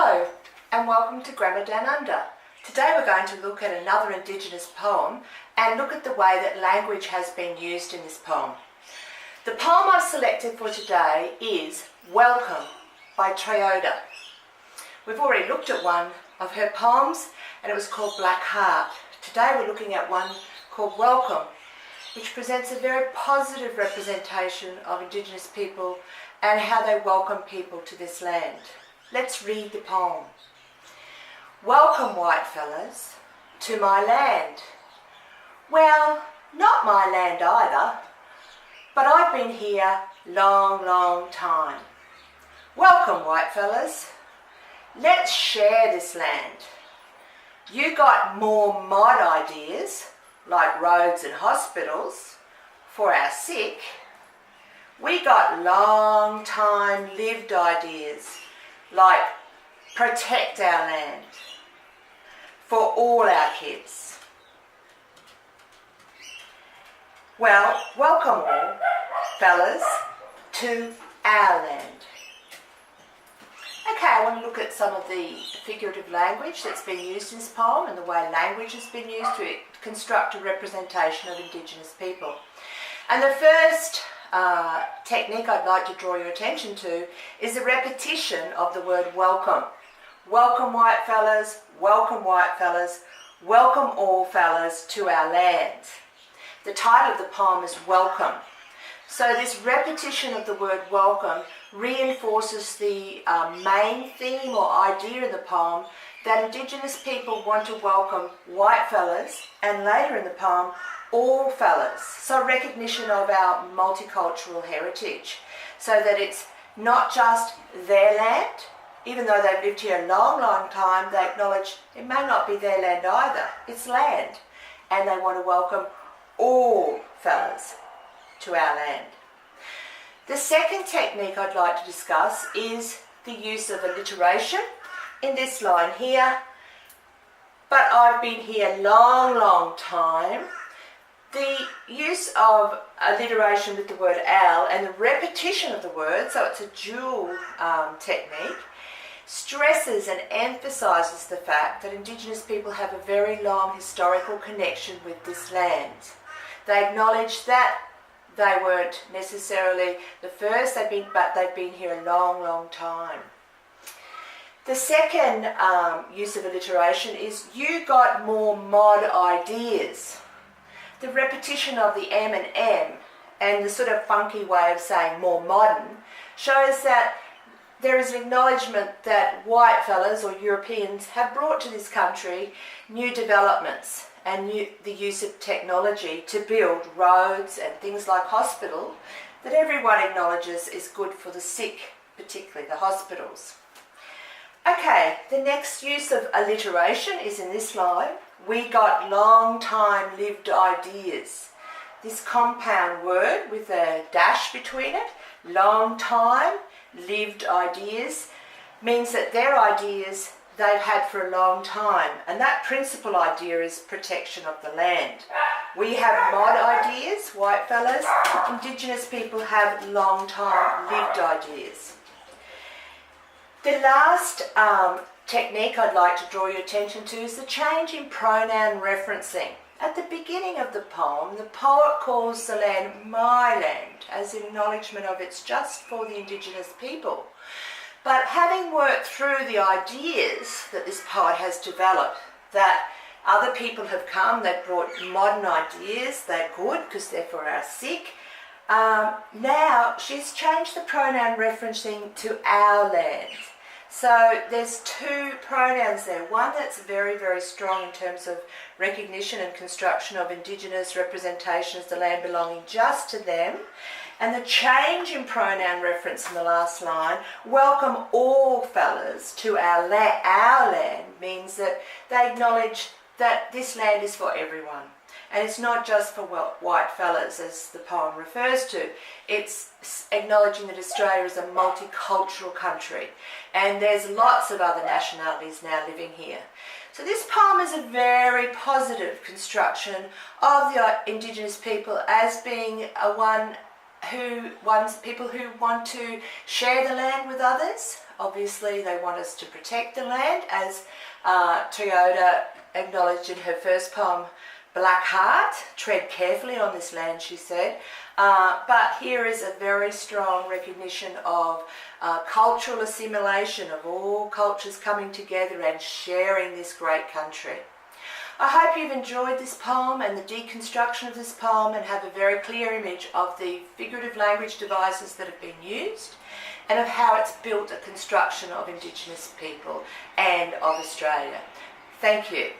Hello and welcome to Grammar Down Under. Today we're going to look at another Indigenous poem and look at the way that language has been used in this poem. The poem I've selected for today is Welcome by Triodia. We've already looked at one of her poems and it was called Black Heart. Today we're looking at one called Welcome, which presents a very positive representation of Indigenous people and how they welcome people to this land. Let's read the poem. Welcome, white fellas, to my land. Well, not my land either, but I've been here long time. Welcome, white fellas. Let's share this land. You got more mod ideas, like roads and hospitals, for our sick. We got long time lived ideas, like protect our land for all our kids. Well, welcome all, fellas, to our land. Okay, I want to look at some of the figurative language that's been used in this poem and the way language has been used to construct a representation of Indigenous people. And the first technique I'd like to draw your attention to is the repetition of the word welcome. Welcome, white fellas, welcome, white fellas, welcome all fellas to our land. The title of the poem is Welcome. So this repetition of the word welcome reinforces the main theme or idea in the poem that Indigenous people want to welcome white fellas and later in the poem all fellas. So recognition of our multicultural heritage so that it's not just their land. Even though they've lived here a long time, they acknowledge it may not be their land either. It's land. And they want to welcome all fellas to our land. The second technique I'd like to discuss is the use of alliteration in this line here. But I've been here long time. The use of alliteration with the word al and the repetition of the word, so it's a dual technique, stresses and emphasises the fact that Indigenous people have a very long historical connection with this land. They acknowledge that they weren't necessarily the first, but they've been here a long time. The second use of alliteration is you got more mod ideas. The repetition of the M and M and the sort of funky way of saying more modern shows that there is an acknowledgement that white fellas or Europeans have brought to this country new developments and the use of technology to build roads and things like hospital that everyone acknowledges is good for the sick, particularly the hospitals. Okay, the next use of alliteration is in this line. We got long time lived ideas. This compound word with a dash between it, long time lived ideas, means that their ideas they've had for a long time, and that principal idea is protection of the land. We have mod ideas, white fellas. Indigenous people have long time lived ideas. The last technique I'd like to draw your attention to is the change in pronoun referencing. At the beginning of the poem, the poet calls the land my land as an acknowledgement of it's just for the Indigenous people. But having worked through the ideas that this poet has developed, that other people have come, they've brought modern ideas, they're good because they're for our sick. Now she's changed the pronoun referencing to our land. So there's two pronouns there. One that's very strong in terms of recognition and construction of Indigenous representation as the land belonging just to them. And the change in pronoun reference in the last line, welcome all fellas to our land, means that they acknowledge that this land is for everyone. And it's not just for white fellas, as the poem refers to. It's acknowledging that Australia is a multicultural country. And there's lots of other nationalities now living here. So this poem is a very positive construction of the Indigenous people as being one people who want to share the land with others. Obviously they want us to protect the land, as Triodia acknowledged in her first poem, Black Heart. Tread carefully on this land, she said. But here is a very strong recognition of cultural assimilation, of all cultures coming together and sharing this great country. I hope you've enjoyed this poem and the deconstruction of this poem, and have a very clear image of the figurative language devices that have been used and of how it's built a construction of Indigenous people and of Australia. Thank you.